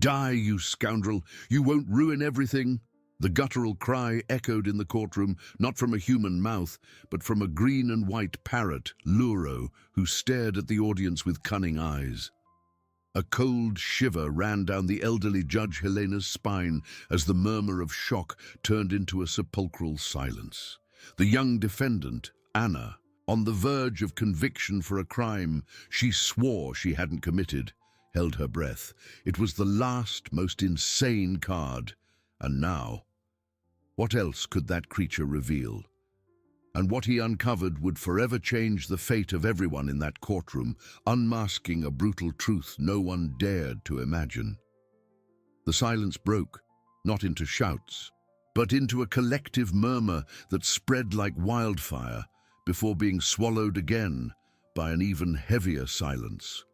Die, you scoundrel! You won't ruin everything! The guttural cry echoed in the courtroom, not from a human mouth, but from a green and white parrot, Luro, who stared at the audience with cunning eyes. A cold shiver ran down the elderly Judge Helena's spine as the murmur of shock turned into a sepulchral silence. The young defendant, Anna, on the verge of conviction for a crime she swore she hadn't committed, held her breath. It was the last, most insane card. And now, what else could that creature reveal? And what he uncovered would forever change the fate of everyone in that courtroom, unmasking a brutal truth no one dared to imagine. The silence broke, not into shouts, but into a collective murmur that spread like wildfire before being swallowed again by an even heavier silence.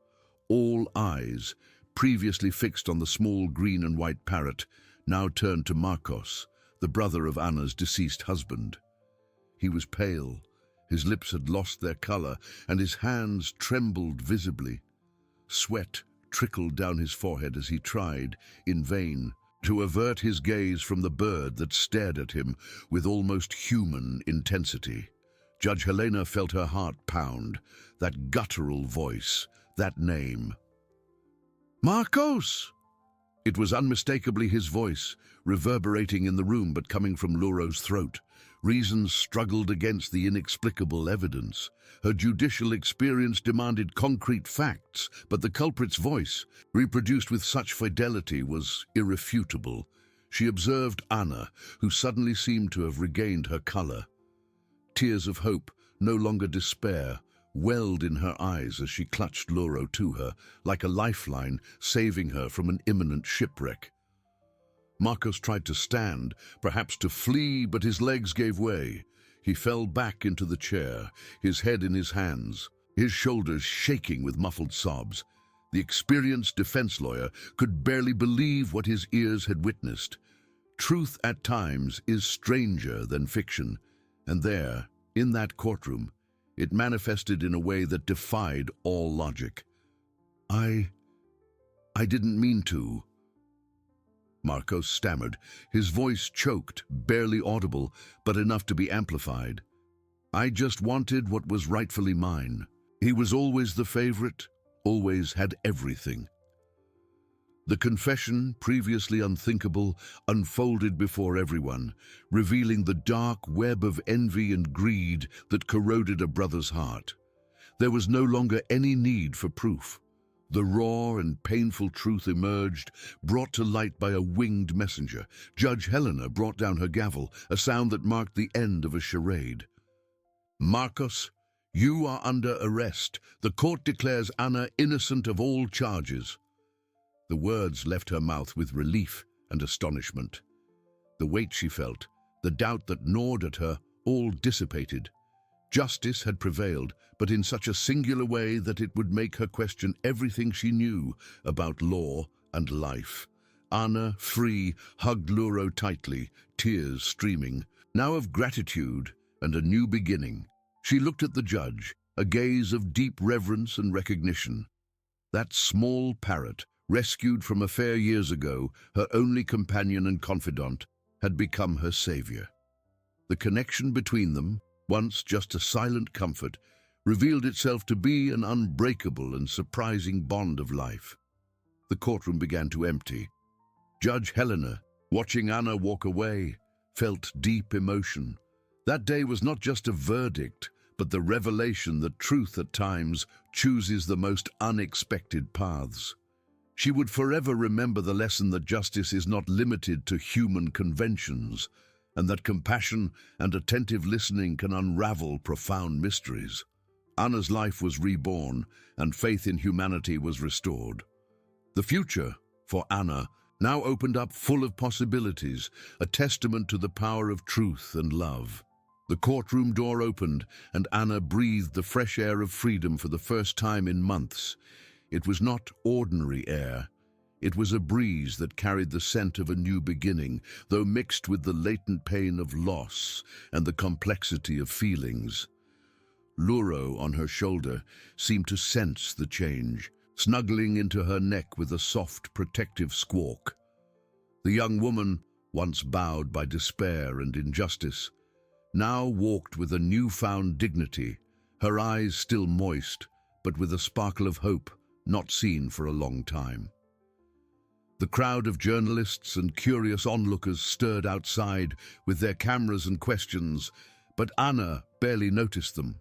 All eyes, previously fixed on the small green and white parrot, now turned to Marcos, the brother of Anna's deceased husband. He was pale, his lips had lost their color, and his hands trembled visibly. Sweat trickled down his forehead as he tried, in vain, to avert his gaze from the bird that stared at him with almost human intensity. Judge Helena felt her heart pound, that guttural voice, that name. "Marcos!" It was unmistakably his voice, reverberating in the room but coming from Luro's throat. Reason struggled against the inexplicable evidence. Her judicial experience demanded concrete facts, but the culprit's voice, reproduced with such fidelity, was irrefutable. She observed Anna, who suddenly seemed to have regained her color. Tears of hope, no longer despair, welled in her eyes as she clutched Luro to her, like a lifeline, saving her from an imminent shipwreck. Marcos tried to stand, perhaps to flee, but his legs gave way. He fell back into the chair, his head in his hands, his shoulders shaking with muffled sobs. The experienced defense lawyer could barely believe what his ears had witnessed. Truth at times is stranger than fiction, and there, in that courtroom, it manifested in a way that defied all logic. I didn't mean to," Marcos stammered, his voice choked, barely audible, but enough to be amplified. "I just wanted what was rightfully mine. He was always the favorite, always had everything." The confession, previously unthinkable, unfolded before everyone, revealing the dark web of envy and greed that corroded a brother's heart. There was no longer any need for proof. The raw and painful truth emerged, brought to light by a winged messenger. Judge Helena brought down her gavel, a sound that marked the end of a charade. "Marcos, you are under arrest. The court declares Anna innocent of all charges." The words left her mouth with relief and astonishment. The weight she felt, the doubt that gnawed at her, all dissipated. Justice had prevailed, but in such a singular way that it would make her question everything she knew about law and life. Anna, free, hugged Luro tightly, tears streaming, now of gratitude and a new beginning. She looked at the judge, a gaze of deep reverence and recognition. That small parrot, rescued from a fair years ago, her only companion and confidant, had become her savior. The connection between them, once just a silent comfort, revealed itself to be an unbreakable and surprising bond of life. The courtroom began to empty. Judge Helena, watching Anna walk away, felt deep emotion. That day was not just a verdict, but the revelation that truth at times chooses the most unexpected paths. She would forever remember the lesson that justice is not limited to human conventions, and that compassion and attentive listening can unravel profound mysteries. Anna's life was reborn, and faith in humanity was restored. The future, for Anna, now opened up full of possibilities, a testament to the power of truth and love. The courtroom door opened, and Anna breathed the fresh air of freedom for the first time in months. It was not ordinary air. It was a breeze that carried the scent of a new beginning, though mixed with the latent pain of loss and the complexity of feelings. Luro, on her shoulder, seemed to sense the change. snuggling into her neck with a soft, protective squawk. The young woman, once bowed by despair and injustice, now walked with a newfound dignity, her eyes still moist, but with a sparkle of hope not seen for a long time. The crowd of journalists and curious onlookers stirred outside with their cameras and questions, but Anna barely noticed them.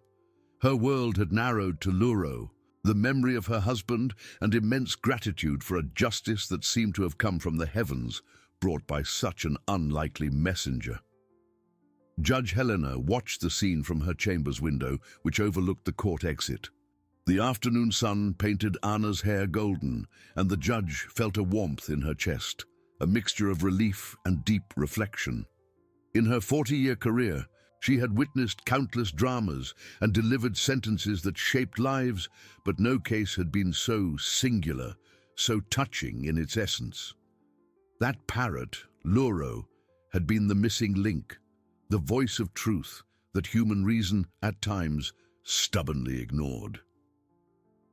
Her world had narrowed to Luro, the memory of her husband and immense gratitude for a justice that seemed to have come from the heavens, brought by such an unlikely messenger. Judge Helena watched the scene from her chamber's window, which overlooked the court exit. The afternoon sun painted Anna's hair golden, and the judge felt a warmth in her chest, a mixture of relief and deep reflection. In her 40-year career, she had witnessed countless dramas and delivered sentences that shaped lives, but no case had been so singular, so touching in its essence. That parrot, Luro, had been the missing link, the voice of truth that human reason, at times, stubbornly ignored.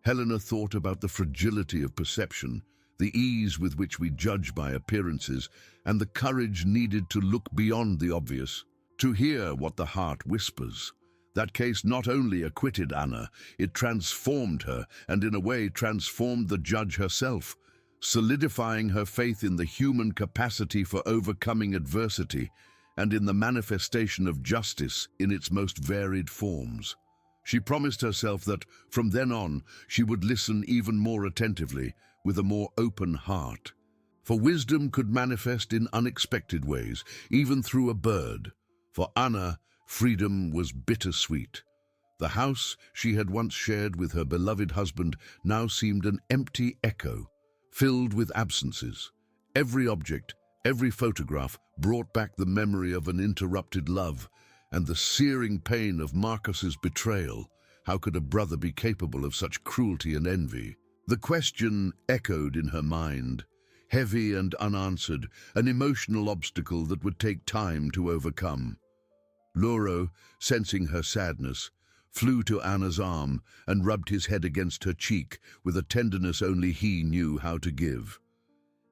Helena thought about the fragility of perception, the ease with which we judge by appearances, and the courage needed to look beyond the obvious, to hear what the heart whispers. That case not only acquitted Anna, it transformed her, and in a way transformed the judge herself, solidifying her faith in the human capacity for overcoming adversity and in the manifestation of justice in its most varied forms. She promised herself that, from then on, she would listen even more attentively, with a more open heart. For wisdom could manifest in unexpected ways, even through a bird. For Anna, freedom was bittersweet. The house she had once shared with her beloved husband now seemed an empty echo, filled with absences. Every object, every photograph brought back the memory of an interrupted love, and the searing pain of Marcus's betrayal. How could a brother be capable of such cruelty and envy? The question echoed in her mind, heavy and unanswered, an emotional obstacle that would take time to overcome. Luro, sensing her sadness, flew to Anna's arm and rubbed his head against her cheek with a tenderness only he knew how to give.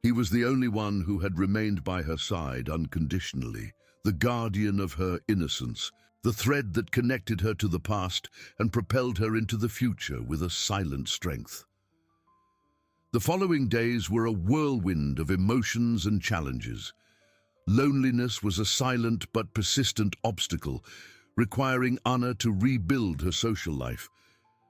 He was the only one who had remained by her side unconditionally, the guardian of her innocence, the thread that connected her to the past and propelled her into the future with a silent strength. The following days were a whirlwind of emotions and challenges. Loneliness was a silent but persistent obstacle, requiring Anna to rebuild her social life.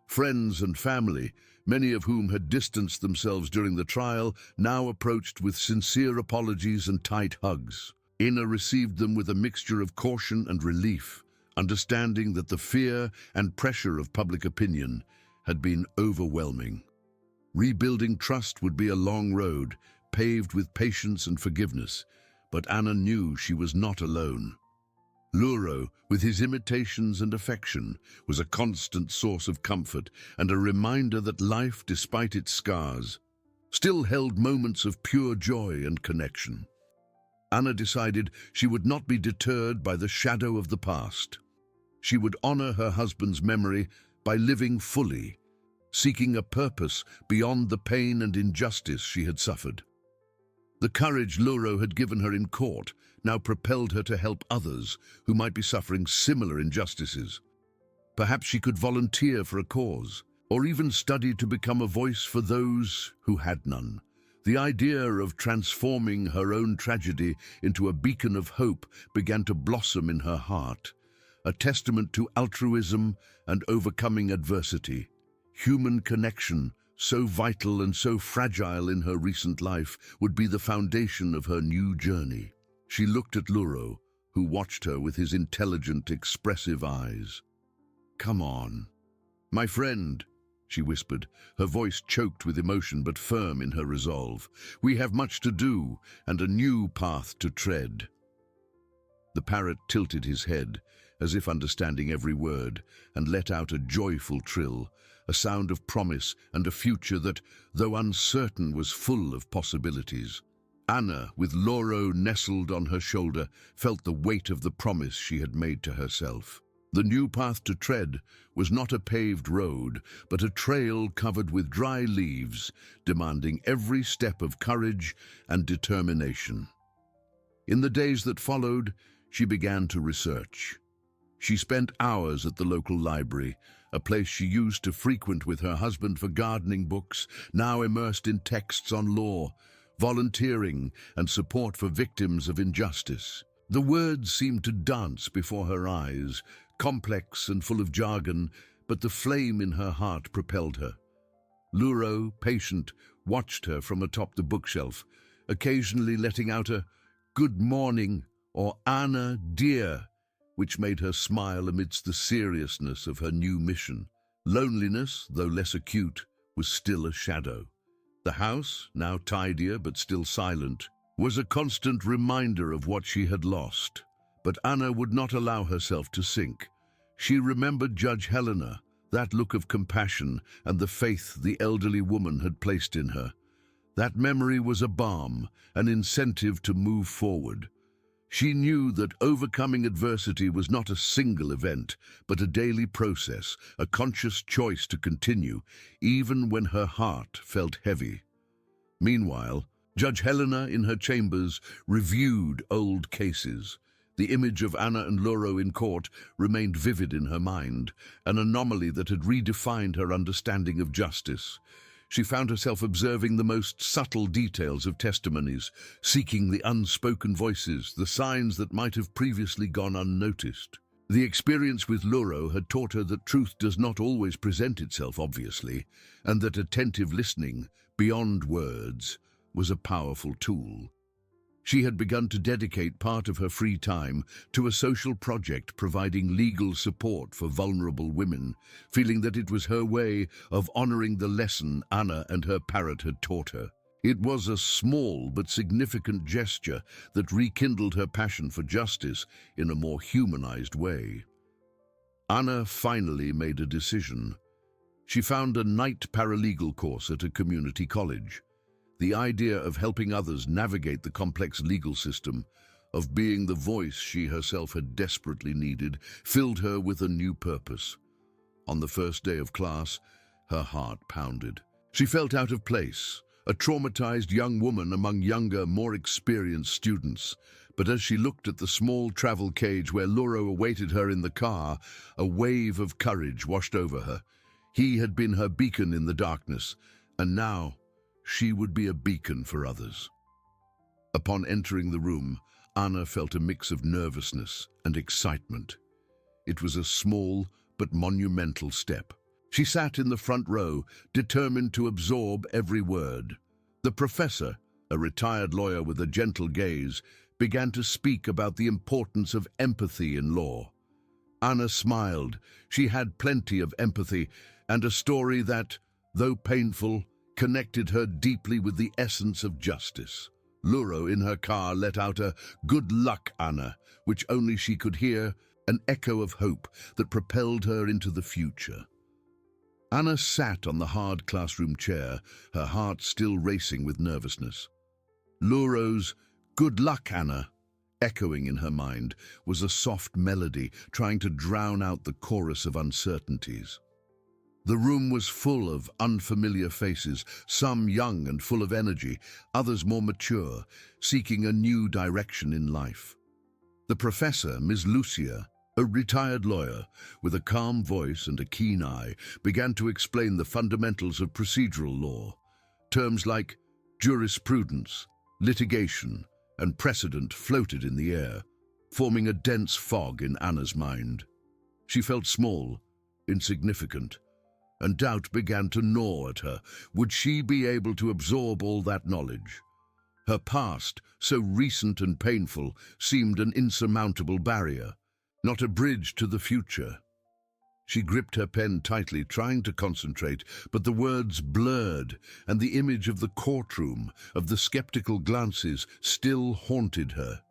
Friends and family, many of whom had distanced themselves during the trial, now approached with sincere apologies and tight hugs. Anna received them with a mixture of caution and relief, understanding that the fear and pressure of public opinion had been overwhelming. Rebuilding trust would be a long road, paved with patience and forgiveness, but Anna knew she was not alone. Luro, with his imitations and affection, was a constant source of comfort and a reminder that life, despite its scars, still held moments of pure joy and connection. Anna decided she would not be deterred by the shadow of the past. She would honor her husband's memory by living fully, seeking a purpose beyond the pain and injustice she had suffered. The courage Luro had given her in court now propelled her to help others who might be suffering similar injustices. Perhaps she could volunteer for a cause, or even study to become a voice for those who had none. The idea of transforming her own tragedy into a beacon of hope began to blossom in her heart, a testament to altruism and overcoming adversity. Human connection, so vital and so fragile in her recent life, would be the foundation of her new journey. She looked at Luro, who watched her with his intelligent, expressive eyes. "Come on, my friend," she whispered, her voice choked with emotion but firm in her resolve. "We have much to do and a new path to tread." The parrot tilted his head, as if understanding every word, and let out a joyful trill, a sound of promise and a future that, though uncertain, was full of possibilities. Anna, with Luro nestled on her shoulder, felt the weight of the promise she had made to herself. The new path to tread was not a paved road, but a trail covered with dry leaves, demanding every step of courage and determination. In the days that followed, she began to research. She spent hours at the local library, a place she used to frequent with her husband for gardening books, now immersed in texts on law, volunteering, and support for victims of injustice. The words seemed to dance before her eyes, complex and full of jargon, but the flame in her heart propelled her. Luro, patient, watched her from atop the bookshelf, occasionally letting out a "Good morning" or "Anna, dear," which made her smile amidst the seriousness of her new mission. Loneliness, though less acute, was still a shadow. The house, now tidier but still silent, was a constant reminder of what she had lost. But Anna would not allow herself to sink. She remembered Judge Helena, that look of compassion and the faith the elderly woman had placed in her. That memory was a balm, an incentive to move forward. She knew that overcoming adversity was not a single event, but a daily process, a conscious choice to continue, even when her heart felt heavy. Meanwhile, Judge Helena in her chambers reviewed old cases. The image of Anna and Luro in court remained vivid in her mind, an anomaly that had redefined her understanding of justice. She found herself observing the most subtle details of testimonies, seeking the unspoken voices, the signs that might have previously gone unnoticed. The experience with Luro had taught her that truth does not always present itself obviously, and that attentive listening, beyond words, was a powerful tool. She had begun to dedicate part of her free time to a social project providing legal support for vulnerable women, feeling that it was her way of honoring the lesson Anna and her parrot had taught her. It was a small but significant gesture that rekindled her passion for justice in a more humanized way. Anna finally made a decision. She found a night paralegal course at a community college. The idea of helping others navigate the complex legal system, of being the voice she herself had desperately needed, filled her with a new purpose. On the first day of class, her heart pounded. She felt out of place, a traumatized young woman among younger, more experienced students. But as she looked at the small travel cage where Luro awaited her in the car, a wave of courage washed over her. He had been her beacon in the darkness, and now she would be a beacon for others. Upon entering the room, Anna felt a mix of nervousness and excitement. It was a small but monumental step. She sat in the front row, determined to absorb every word. The professor, a retired lawyer with a gentle gaze, began to speak about the importance of empathy in law. Anna smiled. She had plenty of empathy and a story that, though painful, connected her deeply with the essence of justice. Luro in her car let out a "Good luck, Anna," which only she could hear, an echo of hope that propelled her into the future. Anna sat on the hard classroom chair, her heart still racing with nervousness. Luro's "Good luck, Anna," echoing in her mind, was a soft melody trying to drown out the chorus of uncertainties. The room was full of unfamiliar faces, some young and full of energy, others more mature, seeking a new direction in life. The professor, Ms. Lucia, a retired lawyer with a calm voice and a keen eye, began to explain the fundamentals of procedural law. Terms like jurisprudence, litigation, and precedent floated in the air, forming a dense fog in Anna's mind. She felt small, insignificant, and doubt began to gnaw at her. Would she be able to absorb all that knowledge? Her past, so recent and painful, seemed an insurmountable barrier, not a bridge to the future. She gripped her pen tightly, trying to concentrate, but the words blurred, and the image of the courtroom, of the skeptical glances, still haunted her.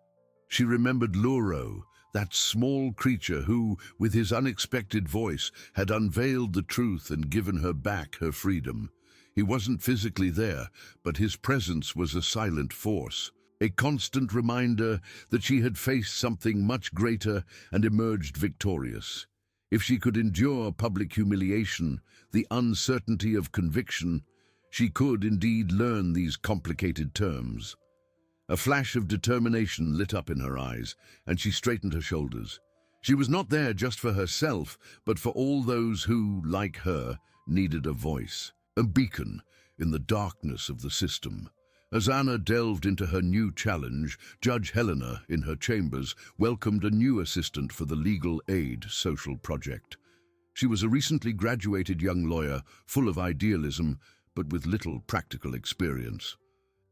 She remembered Luro, that small creature who, with his unexpected voice, had unveiled the truth and given her back her freedom. He wasn't physically there, but his presence was a silent force, a constant reminder that she had faced something much greater and emerged victorious. If she could endure public humiliation, the uncertainty of conviction, she could indeed learn these complicated terms. A flash of determination lit up in her eyes, and she straightened her shoulders. She was not there just for herself, but for all those who, like her, needed a voice, a beacon in the darkness of the system. As Anna delved into her new challenge, Judge Helena, in her chambers, welcomed a new assistant for the Legal Aid Social Project. She was a recently graduated young lawyer, full of idealism, but with little practical experience.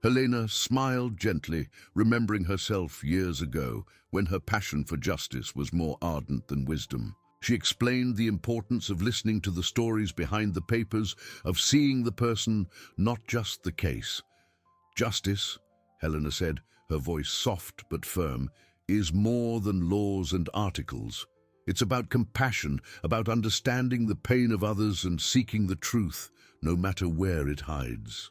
Helena smiled gently, remembering herself years ago, when her passion for justice was more ardent than wisdom. She explained the importance of listening to the stories behind the papers, of seeing the person, not just the case. Justice, Helena said, her voice soft but firm, is more than laws and articles. It's about compassion, about understanding the pain of others and seeking the truth, no matter where it hides.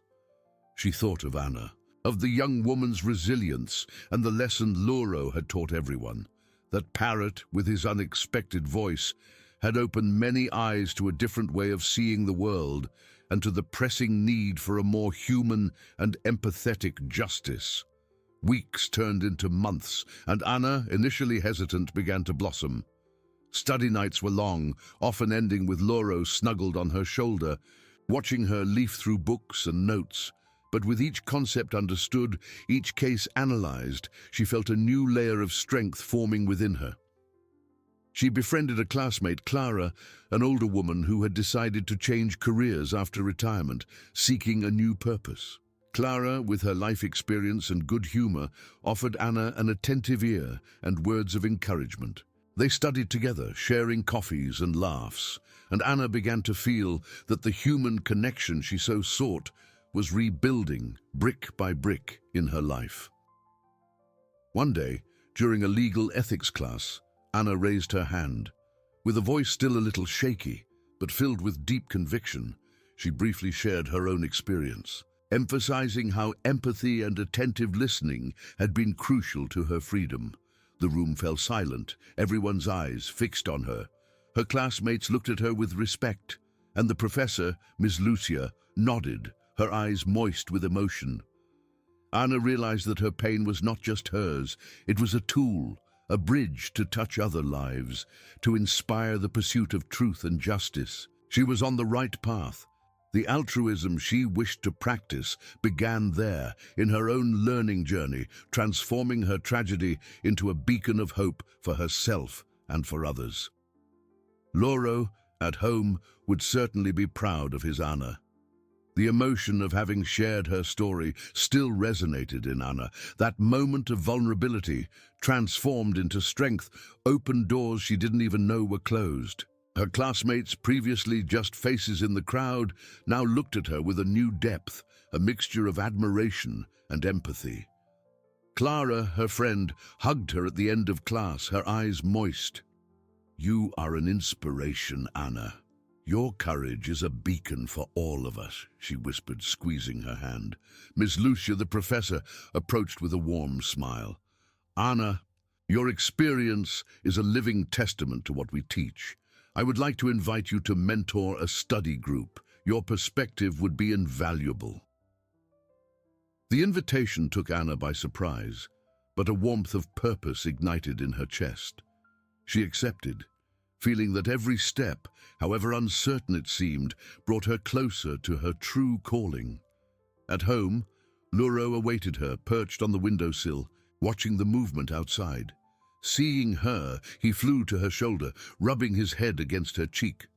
She thought of Anna, of the young woman's resilience and the lesson Lauro had taught everyone, that Parrot, with his unexpected voice, had opened many eyes to a different way of seeing the world and to the pressing need for a more human and empathetic justice. Weeks turned into months, and Anna, initially hesitant, began to blossom. Study nights were long, often ending with Lauro snuggled on her shoulder, watching her leaf through books and notes. But with each concept understood, each case analyzed, she felt a new layer of strength forming within her. She befriended a classmate, Clara, an older woman who had decided to change careers after retirement, seeking a new purpose. Clara, with her life experience and good humor, offered Anna an attentive ear and words of encouragement. They studied together, sharing coffees and laughs, and Anna began to feel that the human connection she so sought was rebuilding brick by brick in her life. One day, during a legal ethics class, Anna raised her hand. With a voice still a little shaky, but filled with deep conviction, she briefly shared her own experience, emphasizing how empathy and attentive listening had been crucial to her freedom. The room fell silent, everyone's eyes fixed on her. Her classmates looked at her with respect, and the professor, Miss Lucia, nodded, her eyes moist with emotion. Anna realized that her pain was not just hers, it was a tool, a bridge to touch other lives, to inspire the pursuit of truth and justice. She was on the right path. The altruism she wished to practice began there, in her own learning journey, transforming her tragedy into a beacon of hope for herself and for others. Lauro, at home, would certainly be proud of his Anna. The emotion of having shared her story still resonated in Anna. That moment of vulnerability, transformed into strength, opened doors she didn't even know were closed. Her classmates, previously just faces in the crowd, now looked at her with a new depth, a mixture of admiration and empathy. Clara, her friend, hugged her at the end of class, her eyes moist. "You are an inspiration, Anna. Your courage is a beacon for all of us," she whispered, squeezing her hand. Miss Lucia, the professor, approached with a warm smile. "Anna, your experience is a living testament to what we teach. I would like to invite you to mentor a study group. Your perspective would be invaluable." The invitation took Anna by surprise, but a warmth of purpose ignited in her chest. She accepted, feeling that every step, however uncertain it seemed, brought her closer to her true calling. At home, Lauro awaited her, perched on the windowsill, watching the movement outside. Seeing her, he flew to her shoulder, rubbing his head against her cheek.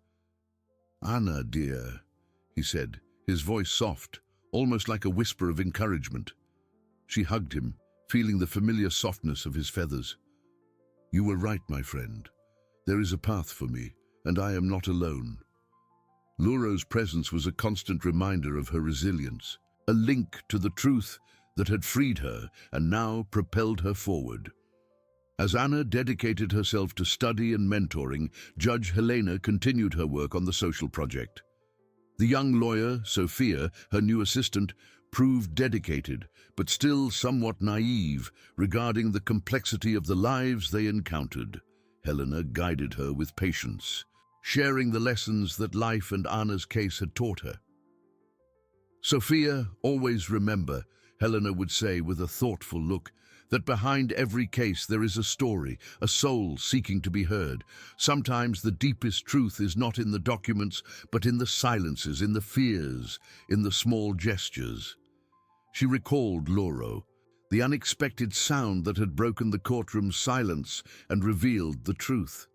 "Anna, dear," he said, his voice soft, almost like a whisper of encouragement. She hugged him, feeling the familiar softness of his feathers. "You were right, my friend. There is a path for me, and I am not alone." Lauro's presence was a constant reminder of her resilience, a link to the truth that had freed her and now propelled her forward. As Anna dedicated herself to study and mentoring, Judge Helena continued her work on the social project. The young lawyer, Sophia, her new assistant, proved dedicated, but still somewhat naive regarding the complexity of the lives they encountered. Helena guided her with patience, sharing the lessons that life and Anna's case had taught her. "Sophia, always remember," Helena would say with a thoughtful look, "that behind every case there is a story, a soul seeking to be heard. Sometimes the deepest truth is not in the documents, but in the silences, in the fears, in the small gestures." She recalled Lauro, the unexpected sound that had broken the courtroom's silence and revealed the truth.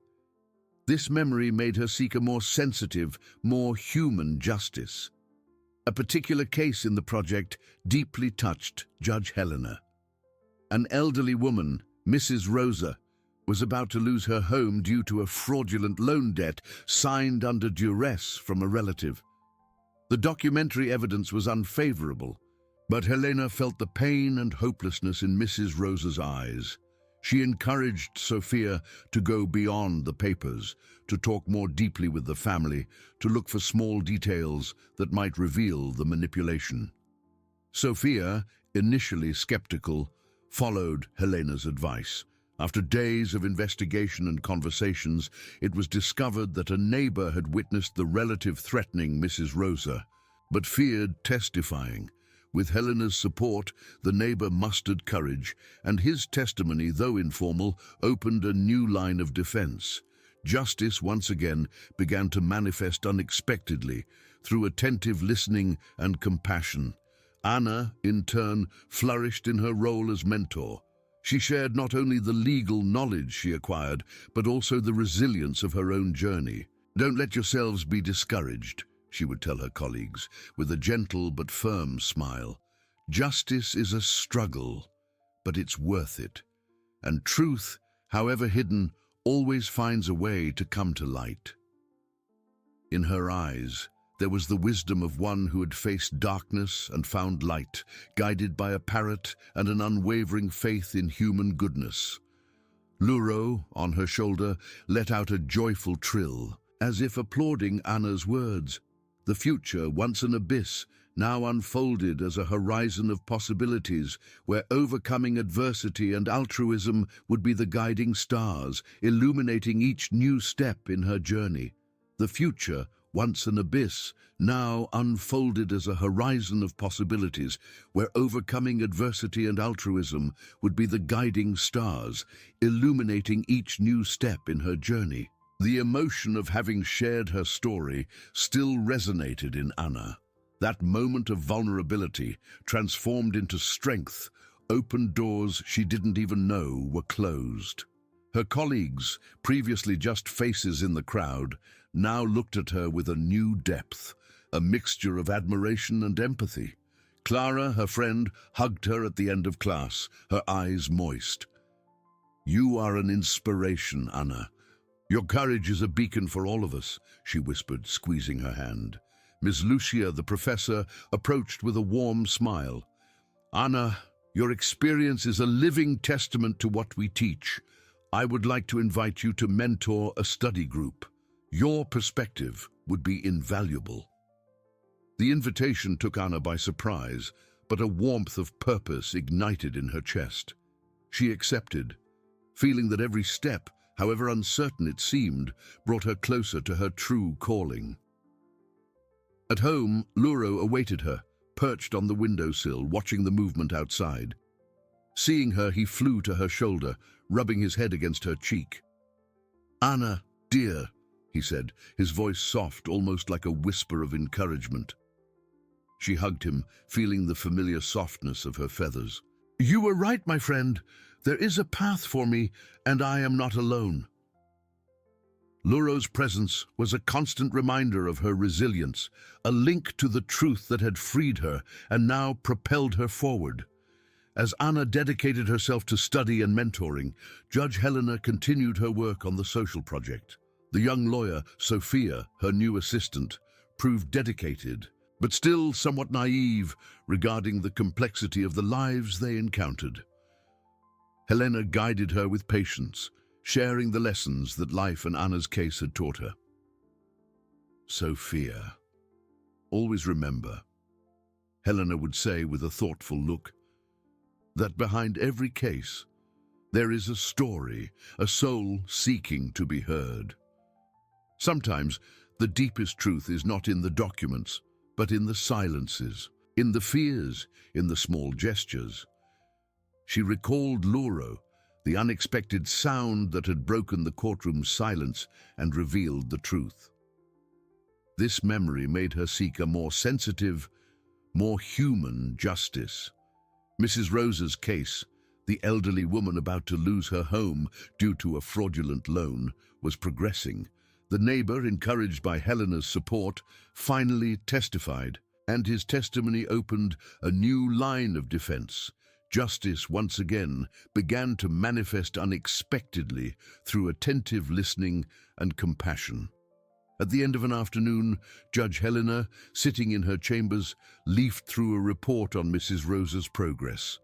This memory made her seek a more sensitive, more human justice. A particular case in the project deeply touched Judge Helena. An elderly woman, Mrs. Rosa, was about to lose her home due to a fraudulent loan debt signed under duress from a relative. The documentary evidence was unfavorable, but Helena felt the pain and hopelessness in Mrs. Rosa's eyes. She encouraged Sophia to go beyond the papers, to talk more deeply with the family, to look for small details that might reveal the manipulation. Sophia, initially skeptical, followed Helena's advice. After days of investigation and conversations, it was discovered that a neighbor had witnessed the relative threatening Mrs. Rosa, but feared testifying. With Helena's support, the neighbor mustered courage, and his testimony, though informal, opened a new line of defense. Justice once again began to manifest unexpectedly through attentive listening and compassion. Anna, in turn, flourished in her role as mentor. She shared not only the legal knowledge she acquired, but also the resilience of her own journey. "Don't let yourselves be discouraged," she would tell her colleagues, with a gentle but firm smile. "Justice is a struggle, but it's worth it. And truth, however hidden, always finds a way to come to light." In her eyes, there was the wisdom of one who had faced darkness and found light, guided by a parrot and an unwavering faith in human goodness. Lauro, on her shoulder, let out a joyful trill, as if applauding Anna's words. The future, once an abyss, now unfolded as a horizon of possibilities where overcoming adversity and altruism would be the guiding stars, illuminating each new step in her journey. The future, once an abyss, now unfolded as a horizon of possibilities where overcoming adversity and altruism would be the guiding stars, illuminating each new step in her journey. The emotion of having shared her story still resonated in Anna. That moment of vulnerability transformed into strength, opened doors she didn't even know were closed. Her colleagues, previously just faces in the crowd, now looked at her with a new depth, a mixture of admiration and empathy. Clara, her friend, hugged her at the end of class, her eyes moist. "You are an inspiration, Anna. Your courage is a beacon for all of us," she whispered, squeezing her hand. Miss Lucia, the professor, approached with a warm smile. "Anna, your experience is a living testament to what we teach. I would like to invite you to mentor a study group. Your perspective would be invaluable." The invitation took Anna by surprise, but a warmth of purpose ignited in her chest. She accepted, feeling that every step, however uncertain it seemed, brought her closer to her true calling. At home, Lauro awaited her, perched on the windowsill, watching the movement outside. Seeing her, he flew to her shoulder, rubbing his head against her cheek. "Anna, dear," he said, his voice soft, almost like a whisper of encouragement. She hugged him, feeling the familiar softness of her feathers. "You were right, my friend. There is a path for me, and I am not alone." Lauro's presence was a constant reminder of her resilience, a link to the truth that had freed her and now propelled her forward. As Anna dedicated herself to study and mentoring, Judge Helena continued her work on the social project. The young lawyer, Sophia, her new assistant, proved dedicated, but still somewhat naive regarding the complexity of the lives they encountered. Helena guided her with patience, sharing the lessons that life and Anna's case had taught her. "Sophia, always remember," Helena would say with a thoughtful look, "that behind every case There is a story, a soul seeking to be heard. Sometimes the deepest truth is not in the documents, but in the silences, in the fears, in the small gestures. She recalled Luro, the unexpected sound that had broken the courtroom's silence and revealed the truth. This memory made her seek a more sensitive, more human justice. Mrs. Rose's case, the elderly woman about to lose her home due to a fraudulent loan, was progressing. The neighbor, encouraged by Helena's support, finally testified, and his testimony opened a new line of defense. Justice once again began to manifest unexpectedly through attentive listening and compassion. At the end of an afternoon, Judge Helena, sitting in her chambers, leafed through a report on Mrs. Rose's progress.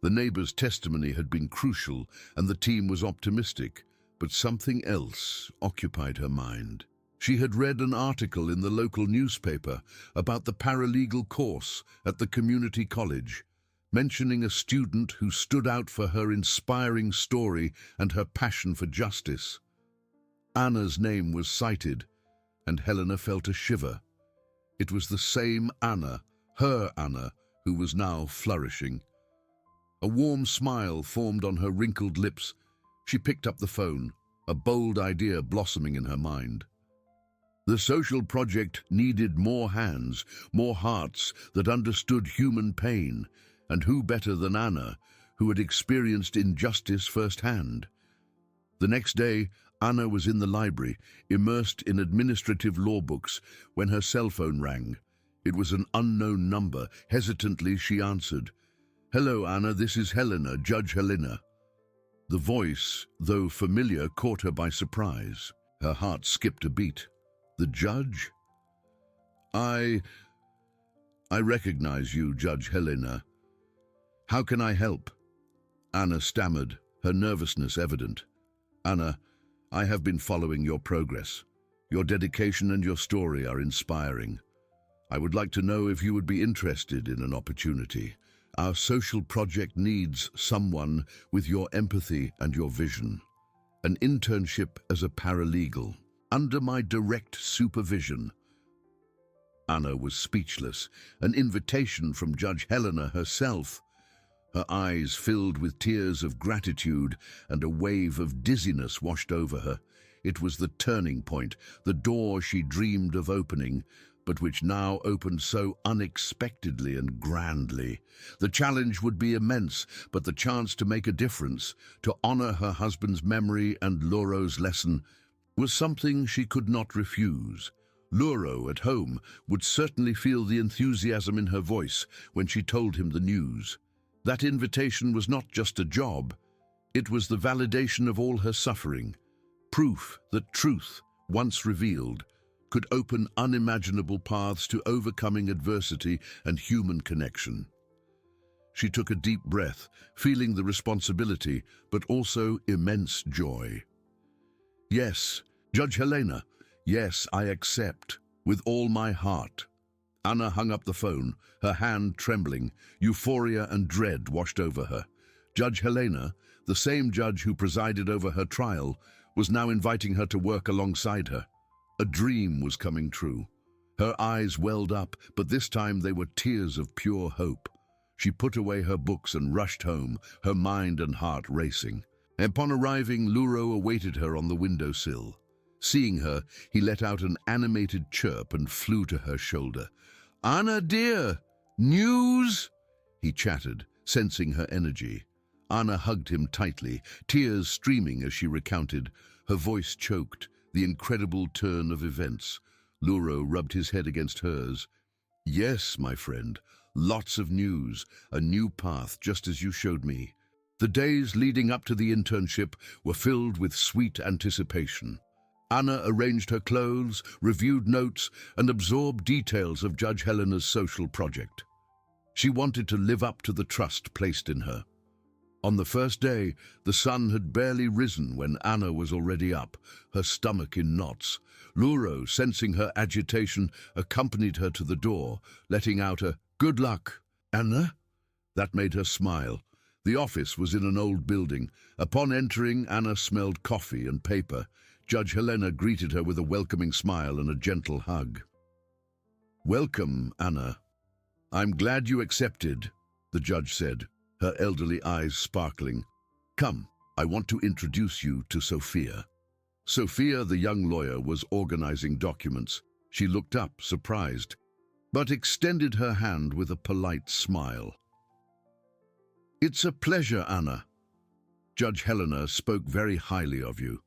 The neighbor's testimony had been crucial, and the team was optimistic, but something else occupied her mind. She had read an article in the local newspaper about the paralegal course at the community college, mentioning a student who stood out for her inspiring story and her passion for justice. Anna's name was cited, and Helena felt a shiver. It was the same Anna, her Anna, who was now flourishing. A warm smile formed on her wrinkled lips. She picked up the phone, a bold idea blossoming in her mind. The social project needed more hands, more hearts that understood human pain, and who better than Anna, who had experienced injustice firsthand? The next day, Anna was in the library, immersed in administrative law books, when her cell phone rang. It was an unknown number. Hesitantly, she answered. "Hello, Anna, this is Helena, Judge Helena." The voice, though familiar, caught her by surprise. Her heart skipped a beat. The judge? I recognize you, Judge Helena. How can I help? Anna stammered, her nervousness evident. Anna, I have been following your progress. Your dedication and your story are inspiring. I would like to know if you would be interested in an opportunity. Our social project needs someone with your empathy and your vision. An internship as a paralegal, under my direct supervision. Anna was speechless, an invitation from Judge Helena herself. Her eyes filled with tears of gratitude, and a wave of dizziness washed over her. It was the turning point, the door she dreamed of opening, but which now opened so unexpectedly and grandly. The challenge would be immense, but the chance to make a difference, to honor her husband's memory and Luro's lesson, was something she could not refuse. Luro, at home, would certainly feel the enthusiasm in her voice when she told him the news. That invitation was not just a job, it was the validation of all her suffering, proof that truth, once revealed, could open unimaginable paths to overcoming adversity and human connection. She took a deep breath, feeling the responsibility, but also immense joy. Yes, Judge Helena, yes, I accept, with all my heart. Anna hung up the phone, her hand trembling. Euphoria and dread washed over her. Judge Helena, the same judge who presided over her trial, was now inviting her to work alongside her. A dream was coming true. Her eyes welled up, but this time they were tears of pure hope. She put away her books and rushed home, her mind and heart racing. Upon arriving, Luro awaited her on the windowsill. Seeing her, he let out an animated chirp and flew to her shoulder. "Anna, dear, news?" he chattered, sensing her energy. Anna hugged him tightly, tears streaming as she recounted. Her voice choked, the incredible turn of events. Luro rubbed his head against hers. "Yes, my friend, lots of news, a new path just as you showed me." The days leading up to the internship were filled with sweet anticipation. Anna arranged her clothes, reviewed notes, and absorbed details of Judge Helena's social project. She wanted to live up to the trust placed in her. On the first day, the sun had barely risen when Anna was already up, her stomach in knots. Luro, sensing her agitation, accompanied her to the door, letting out a "Good luck, Anna." That made her smile. The office was in an old building. Upon entering, Anna smelled coffee and paper. Judge Helena greeted her with a welcoming smile and a gentle hug. "Welcome, Anna. I'm glad you accepted," the judge said, her elderly eyes sparkling. "Come, I want to introduce you to Sophia." Sophia, the young lawyer, was organizing documents. She looked up, surprised, but extended her hand with a polite smile. "It's a pleasure, Anna. Judge Helena spoke very highly of you."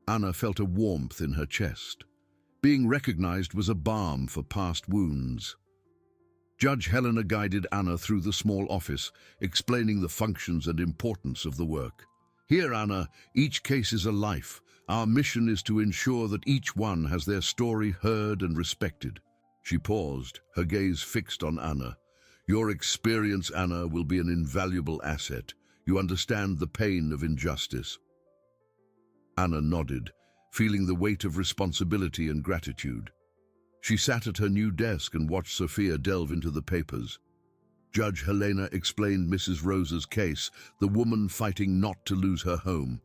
Anna felt a warmth in her chest. Being recognized was a balm for past wounds. Judge Helena guided Anna through the small office, explaining the functions and importance of the work. "Here, Anna, each case is a life. Our mission is to ensure that each one has their story heard and respected." She paused, her gaze fixed on Anna. "Your experience, Anna, will be an invaluable asset. You understand the pain of injustice." Anna nodded, feeling the weight of responsibility and gratitude. She sat at her new desk and watched Sophia delve into the papers. Judge Helena explained Mrs. Rosa's case, the woman fighting not to lose her home.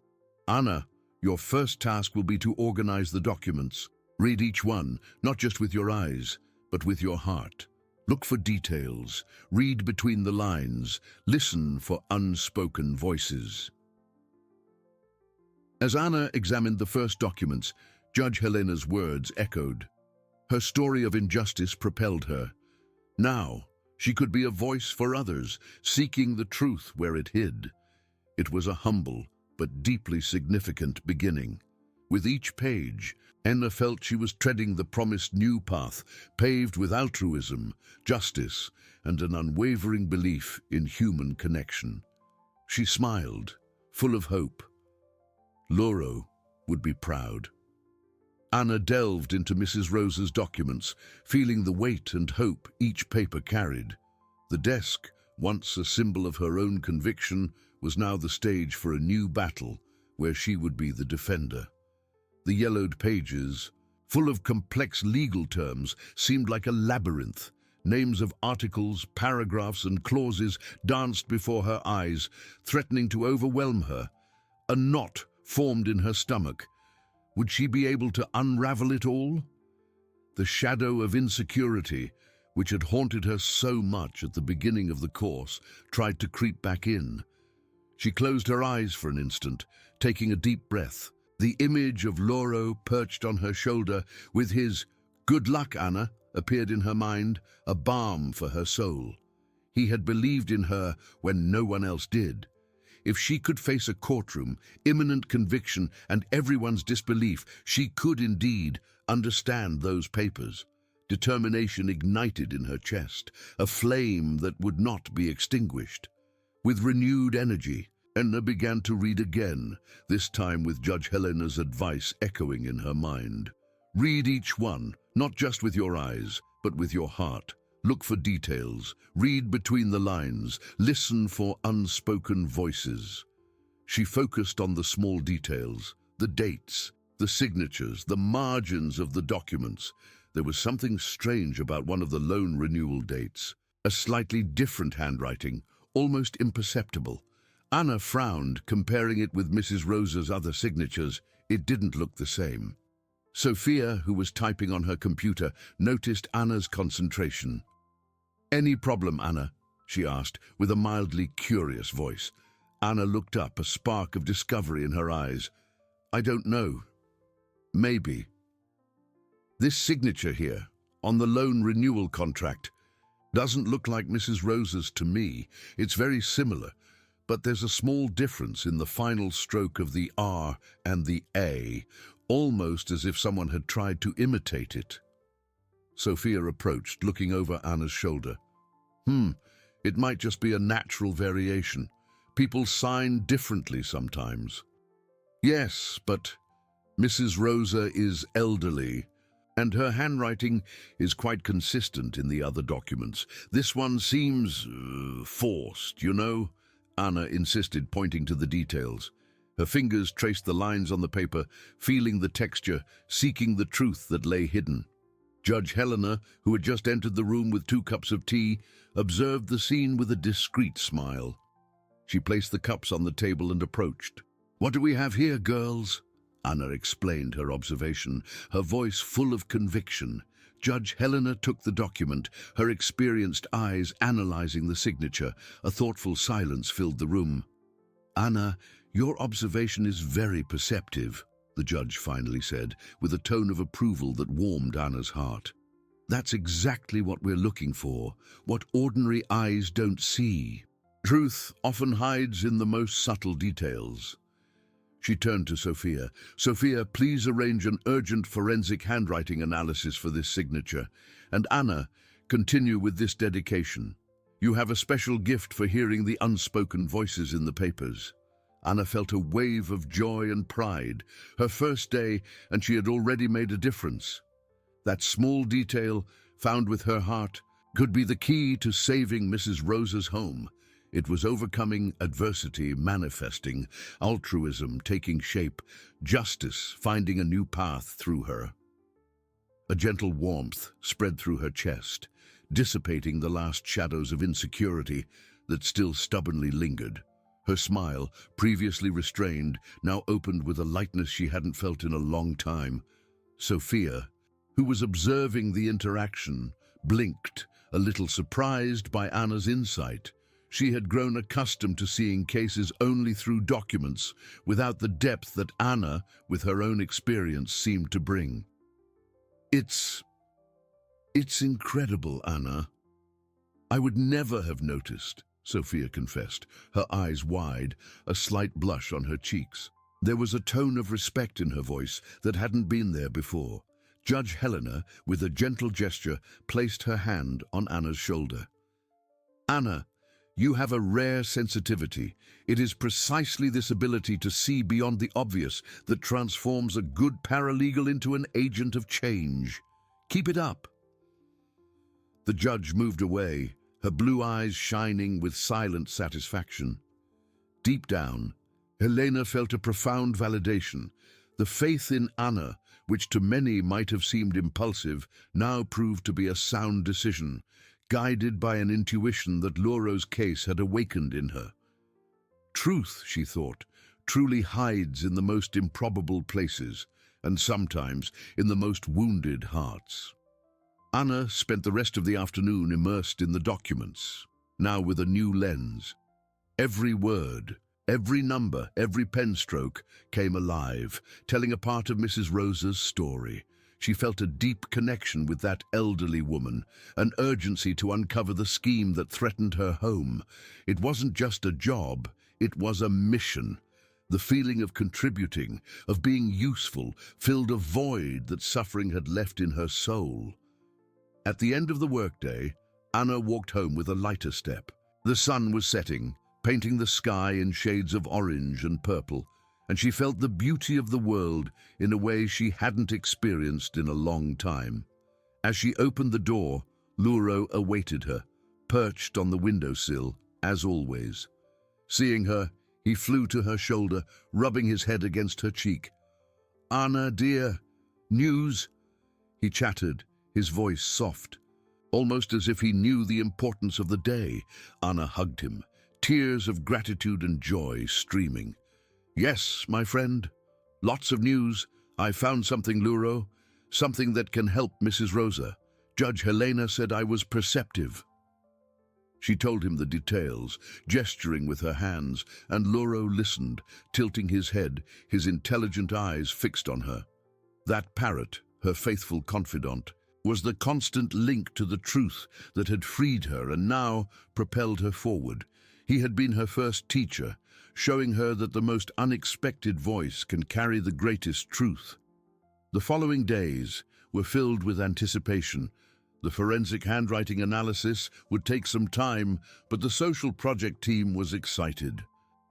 "Anna, your first task will be to organize the documents. Read each one, not just with your eyes, but with your heart. Look for details, read between the lines, listen for unspoken voices." As Anna examined the first documents, Judge Helena's words echoed. Her story of injustice propelled her. Now, she could be a voice for others, seeking the truth where it hid. It was a humble but deeply significant beginning. With each page, Anna felt she was treading the promised new path, paved with altruism, justice, and an unwavering belief in human connection. She smiled, full of hope. Lauro would be proud. Anna delved into Mrs. Rosa's documents, feeling the weight and hope each paper carried. The desk, once a symbol of her own conviction, was now the stage for a new battle where she would be the defender. The yellowed pages, full of complex legal terms, seemed like a labyrinth. Names of articles, paragraphs, and clauses danced before her eyes, threatening to overwhelm her. A knot formed in her stomach. Would she be able to unravel it all? The shadow of insecurity, which had haunted her so much at the beginning of the course, tried to creep back in. She closed her eyes for an instant, taking a deep breath. The image of Lauro perched on her shoulder with his "Good luck, Anna," appeared in her mind, a balm for her soul. He had believed in her when no one else did. If she could face a courtroom, imminent conviction, and everyone's disbelief, she could indeed understand those papers. Determination ignited in her chest, a flame that would not be extinguished. With renewed energy, Anna began to read again, this time with Judge Helena's advice echoing in her mind. Read each one, not just with your eyes, but with your heart. Look for details, read between the lines, listen for unspoken voices. She focused on the small details, the dates, the signatures, the margins of the documents. There was something strange about one of the loan renewal dates, a slightly different handwriting, almost imperceptible. Anna frowned, comparing it with Mrs. Rosa's other signatures. It didn't look the same. Sophia, who was typing on her computer, noticed Anna's concentration. "Any problem, Anna?" she asked, with a mildly curious voice. Anna looked up, a spark of discovery in her eyes. "I don't know. Maybe. This signature here, on the loan renewal contract, doesn't look like Mrs. Rosa's to me. It's very similar, but there's a small difference in the final stroke of the R and the A, almost as if someone had tried to imitate it." Sophia approached, looking over Anna's shoulder. It might just be a natural variation. People sign differently sometimes." "Yes, but Mrs. Rosa is elderly, and her handwriting is quite consistent in the other documents. This one seems forced, you know?" Anna insisted, pointing to the details. Her fingers traced the lines on the paper, feeling the texture, seeking the truth that lay hidden. Judge Helena, who had just entered the room with 2 cups of tea, observed the scene with a discreet smile. She placed the cups on the table and approached. "What do we have here, girls?" Anna explained her observation, her voice full of conviction. Judge Helena took the document, her experienced eyes analyzing the signature. A thoughtful silence filled the room. "Anna, your observation is very perceptive," the judge finally said, with a tone of approval that warmed Anna's heart. "That's exactly what we're looking for, what ordinary eyes don't see. Truth often hides in the most subtle details." She turned to Sophia. "Sophia, please arrange an urgent forensic handwriting analysis for this signature. And Anna, continue with this dedication. You have a special gift for hearing the unspoken voices in the papers." Anna felt a wave of joy and pride. Her first day, and she had already made a difference. That small detail, found with her heart, could be the key to saving Mrs. Rosa's home. It was overcoming adversity, manifesting, altruism taking shape, justice finding a new path through her. A gentle warmth spread through her chest, dissipating the last shadows of insecurity that still stubbornly lingered. Her smile, previously restrained, now opened with a lightness she hadn't felt in a long time. Sophia, who was observing the interaction, blinked, a little surprised by Anna's insight. She had grown accustomed to seeing cases only through documents, without the depth that Anna, with her own experience, seemed to bring. It's incredible, Anna. I would never have noticed," Sophia confessed, her eyes wide, a slight blush on her cheeks. There was a tone of respect in her voice that hadn't been there before. Judge Helena, with a gentle gesture, placed her hand on Anna's shoulder. "Anna, you have a rare sensitivity. It is precisely this ability to see beyond the obvious that transforms a good paralegal into an agent of change. Keep it up." The judge moved away, her blue eyes shining with silent satisfaction. Deep down, Helena felt a profound validation. The faith in Anna, which to many might have seemed impulsive, now proved to be a sound decision, guided by an intuition that Lauro's case had awakened in her. Truth, she thought, truly hides in the most improbable places, and sometimes in the most wounded hearts. Anna spent the rest of the afternoon immersed in the documents, now with a new lens. Every word, every number, every pen stroke came alive, telling a part of Mrs. Rosa's story. She felt a deep connection with that elderly woman, an urgency to uncover the scheme that threatened her home. It wasn't just a job, it was a mission. The feeling of contributing, of being useful, filled a void that suffering had left in her soul. At the end of the workday, Anna walked home with a lighter step. The sun was setting, painting the sky in shades of orange and purple, and she felt the beauty of the world in a way she hadn't experienced in a long time. As she opened the door, Lauro awaited her, perched on the windowsill, as always. Seeing her, he flew to her shoulder, rubbing his head against her cheek. "Anna, dear, news?" He chattered, his voice soft, almost as if he knew the importance of the day. Anna hugged him, tears of gratitude and joy streaming. "Yes, my friend. Lots of news. I found something, Lauro. Something that can help Mrs. Rosa. Judge Helena said I was perceptive." She told him the details, gesturing with her hands, and Lauro listened, tilting his head, his intelligent eyes fixed on her. That Parrot, her faithful confidant, was the constant link to the truth that had freed her and now propelled her forward. He had been her first teacher, showing her that the most unexpected voice can carry the greatest truth. The following days were filled with anticipation. The forensic handwriting analysis would take some time, but the social project team was excited.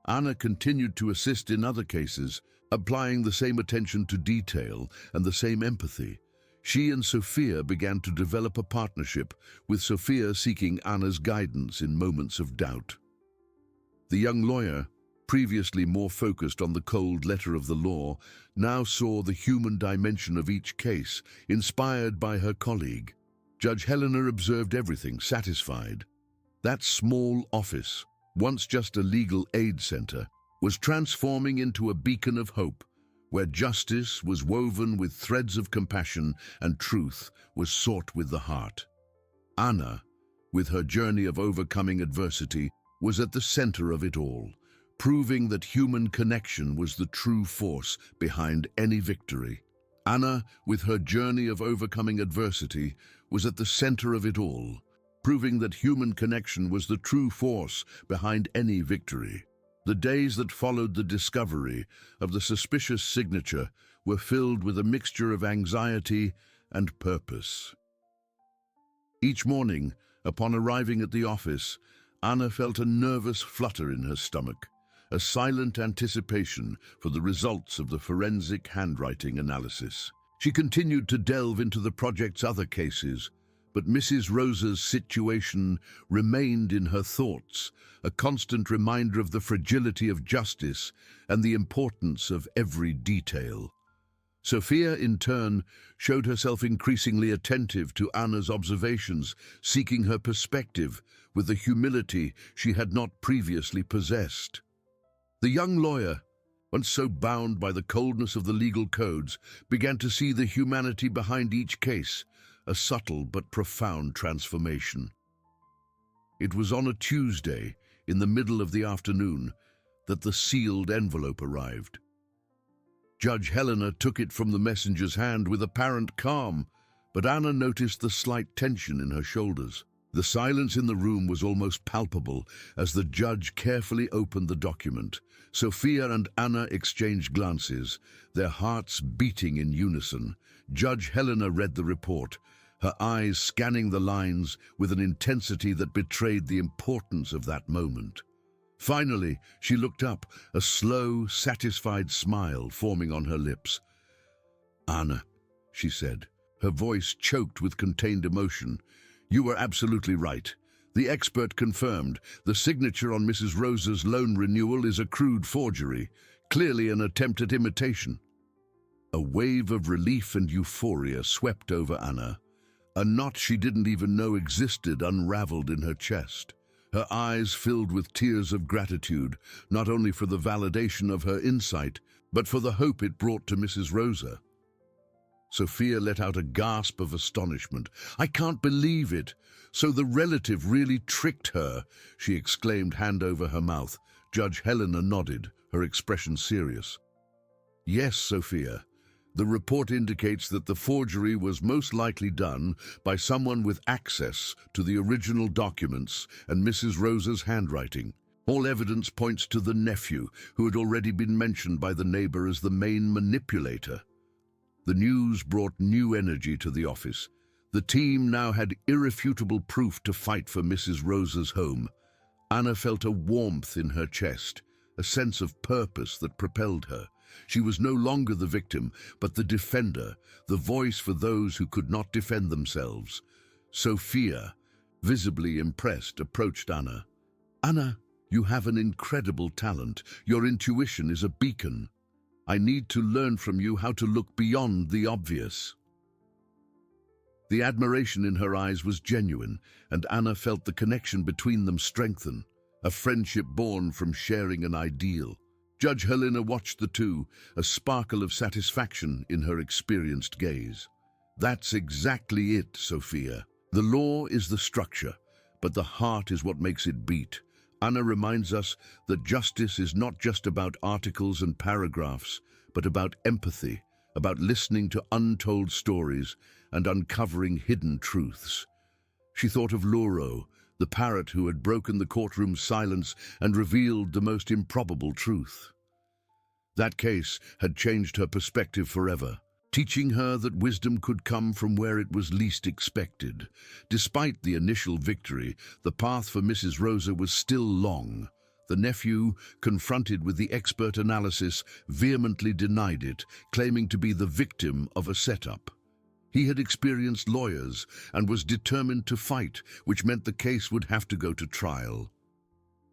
Anna continued to assist in other cases, applying the same attention to detail and the same empathy. She and Sophia began to develop a partnership, with Sophia seeking Anna's guidance in moments of doubt. The young lawyer, previously more focused on the cold letter of the law, now saw the human dimension of each case, inspired by her colleague. Judge Helena observed everything, satisfied. That small office, once just a legal aid center, was transforming into a beacon of hope, where justice was woven with threads of compassion and truth was sought with the heart. Anna, with her journey of overcoming adversity, was at the center of it all, proving that human connection was the true force behind any victory. Anna, with her journey of overcoming adversity, was at the center of it all, proving that human connection was the true force behind any victory. The days that followed the discovery of the suspicious signature were filled with a mixture of anxiety and purpose. Each morning, upon arriving at the office, Anna felt a nervous flutter in her stomach, a silent anticipation for the results of the forensic handwriting analysis. She continued to delve into the project's other cases, but Mrs. Rosa's situation remained in her thoughts, a constant reminder of the fragility of justice and the importance of every detail. Sophia, in turn, showed herself increasingly attentive to Anna's observations, seeking her perspective with a humility she had not previously possessed. The young lawyer, once so bound by the coldness of the legal codes, began to see the humanity behind each case, a subtle but profound transformation. It was on a Tuesday, in the middle of the afternoon, that the sealed envelope arrived. Judge Helena took it from the messenger's hand with apparent calm, but Anna noticed the slight tension in her shoulders. The silence in the room was almost palpable as the judge carefully opened the document. Sophia and Anna exchanged glances, their hearts beating in unison. Judge Helena read the report, her eyes scanning the lines with an intensity that betrayed the importance of that moment. Finally, she looked up, a slow, satisfied smile forming on her lips. "Anna," she said, her voice choked with contained emotion, "you were absolutely right. The expert confirmed the signature on Mrs. Rosa's loan renewal is a crude forgery, clearly an attempt at imitation." A wave of relief and euphoria swept over Anna. A knot she didn't even know existed unraveled in her chest. Her eyes filled with tears of gratitude, not only for the validation of her insight, but for the hope it brought to Mrs. Rosa. Sophia let out a gasp of astonishment. "I can't believe it. So the relative really tricked her," she exclaimed, hand over her mouth. Judge Helena nodded, her expression serious. "Yes, Sophia. The report indicates that the forgery was most likely done by someone with access to the original documents and Mrs. Rosa's handwriting. All evidence points to the nephew, who had already been mentioned by the neighbor as the main manipulator." The news brought new energy to the office. The team now had irrefutable proof to fight for Mrs. Rosa's home. Anna felt a warmth in her chest, a sense of purpose that propelled her. She was no longer the victim, but the defender, the voice for those who could not defend themselves. Sophia, visibly impressed, approached Anna. "Anna, you have an incredible talent. Your intuition is a beacon. I need to learn from you how to look beyond the obvious." The admiration in her eyes was genuine, and Anna felt the connection between them strengthen, a friendship born from sharing an ideal. Judge Helena watched the two, a sparkle of satisfaction in her experienced gaze. "That's exactly it, Sophia. The law is the structure, but the heart is what makes it beat." Anna reminds us that justice is not just about articles and paragraphs, but about empathy, about listening to untold stories and uncovering hidden truths. She thought of Lauro, the parrot who had broken the courtroom's silence and revealed the most improbable truth. That case had changed her perspective forever, teaching her that wisdom could come from where it was least expected. Despite the initial victory, the path for Mrs. Rosa was still long. The nephew, confronted with the expert analysis, vehemently denied it, claiming to be the victim of a setup. He had experienced lawyers and was determined to fight, which meant the case would have to go to trial.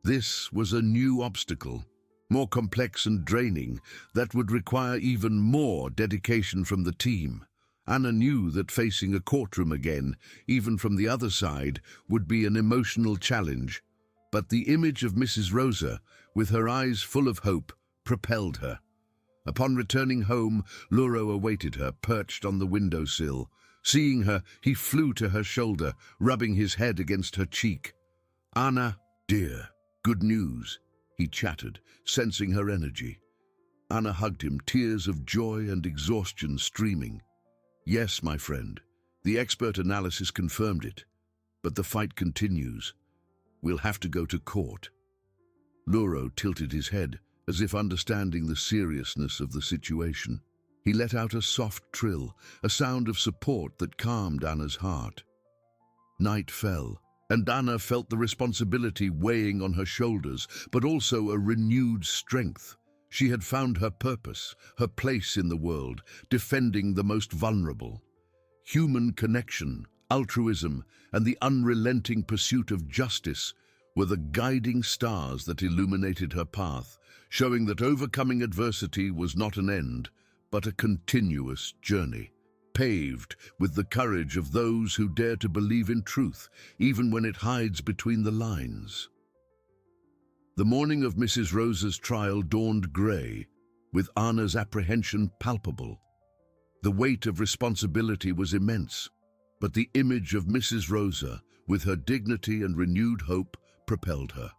This was a new obstacle, more complex and draining, that would require even more dedication from the team. Anna knew that facing a courtroom again, even from the other side, would be an emotional challenge. But the image of Mrs. Rosa, with her eyes full of hope, propelled her. Upon returning home, Luro awaited her, perched on the windowsill. Seeing her, he flew to her shoulder, rubbing his head against her cheek. "Anna, dear, good news," he chattered, sensing her energy. Anna hugged him, tears of joy and exhaustion streaming. "Yes, my friend, the expert analysis confirmed it, but the fight continues. We'll have to go to court." Luro tilted his head, as if understanding the seriousness of the situation. He let out a soft trill, a sound of support that calmed Anna's heart. Night fell, and Anna felt the responsibility weighing on her shoulders, but also a renewed strength. She had found her purpose, her place in the world, defending the most vulnerable. Human connection, altruism, and the unrelenting pursuit of justice were the guiding stars that illuminated her path, showing that overcoming adversity was not an end, but a continuous journey, paved with the courage of those who dare to believe in truth, even when it hides between the lines. The morning of Mrs. Rosa's trial dawned grey, with Anna's apprehension palpable. The weight of responsibility was immense, but the image of Mrs. Rosa, with her dignity and renewed hope, propelled her.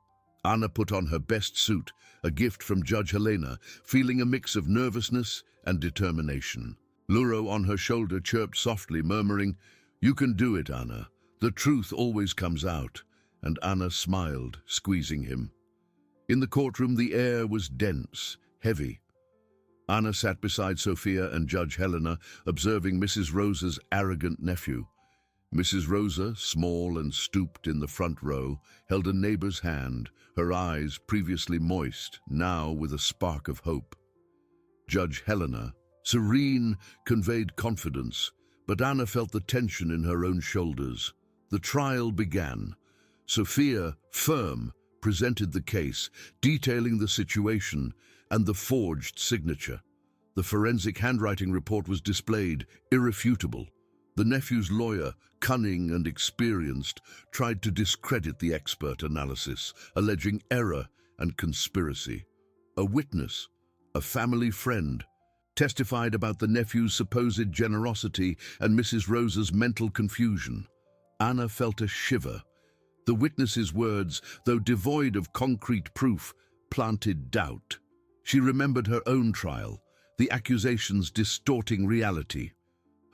Anna put on her best suit, a gift from Judge Helena, feeling a mix of nervousness and determination. Luro on her shoulder chirped softly, murmuring, "You can do it, Anna. The truth always comes out." And Anna smiled, squeezing him. In the courtroom, the air was dense, heavy. Anna sat beside Sophia and Judge Helena, observing Mrs. Rosa's arrogant nephew. Mrs. Rosa, small and stooped in the front row, held a neighbor's hand, her eyes previously moist, now with a spark of hope. Judge Helena, serene, conveyed confidence, but Anna felt the tension in her own shoulders. The trial began. Sophia, firm, presented the case, detailing the situation and the forged signature. The forensic handwriting report was displayed, irrefutable. The nephew's lawyer, cunning and experienced, tried to discredit the expert analysis, alleging error and conspiracy. A witness, a family friend, testified about the nephew's supposed generosity and Mrs. Rosa's mental confusion. Anna felt a shiver. The witness's words, though devoid of concrete proof, planted doubt. She remembered her own trial, the accusations distorting reality.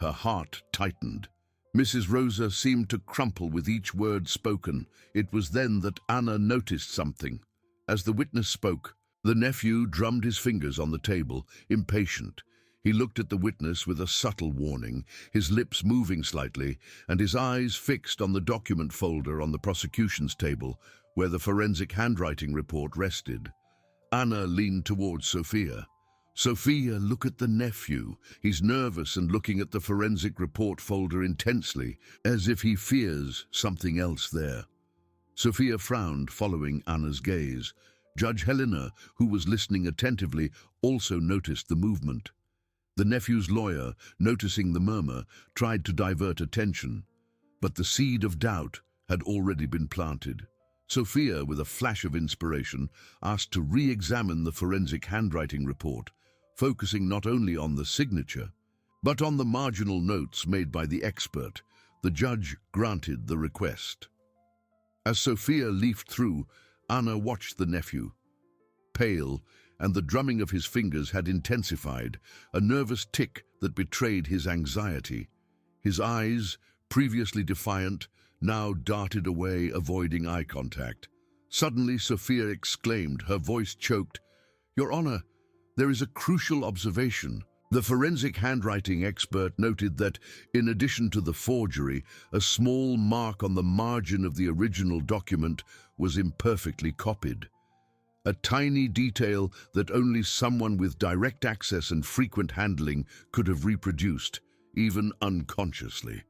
Her heart tightened. Mrs. Rosa seemed to crumple with each word spoken. It was then that Anna noticed something. As the witness spoke, the nephew drummed his fingers on the table, impatient. He looked at the witness with a subtle warning, his lips moving slightly, and his eyes fixed on the document folder on the prosecution's table, where the forensic handwriting report rested. Anna leaned towards Sophia. "Sophia, look at the nephew. He's nervous and looking at the forensic report folder intensely, as if he fears something else there." Sophia frowned, following Anna's gaze. Judge Helena, who was listening attentively, also noticed the movement. The nephew's lawyer, noticing the murmur, tried to divert attention, but the seed of doubt had already been planted. Sophia, with a flash of inspiration, asked to re-examine the forensic handwriting report, focusing not only on the signature, but on the marginal notes made by the expert. The judge granted the request. As Sophia leafed through, Anna watched the nephew. Pale, and the drumming of his fingers had intensified, a nervous tick that betrayed his anxiety. His eyes, previously defiant, now darted away, avoiding eye contact. Suddenly, Sophia exclaimed, her voice choked, "Your Honor, there is a crucial observation." The forensic handwriting expert noted that, in addition to the forgery, a small mark on the margin of the original document was imperfectly copied. A tiny detail that only someone with direct access and frequent handling could have reproduced, even unconsciously.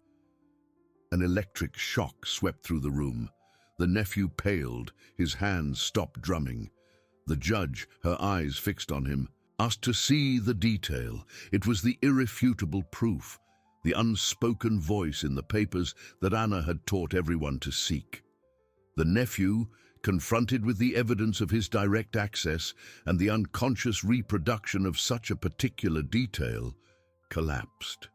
An electric shock swept through the room. The nephew paled, his hands stopped drumming. The judge, her eyes fixed on him, asked to see the detail. It was the irrefutable proof, the unspoken voice in the papers that Anna had taught everyone to seek. The nephew, confronted with the evidence of his direct access and the unconscious reproduction of such a particular detail, collapsed.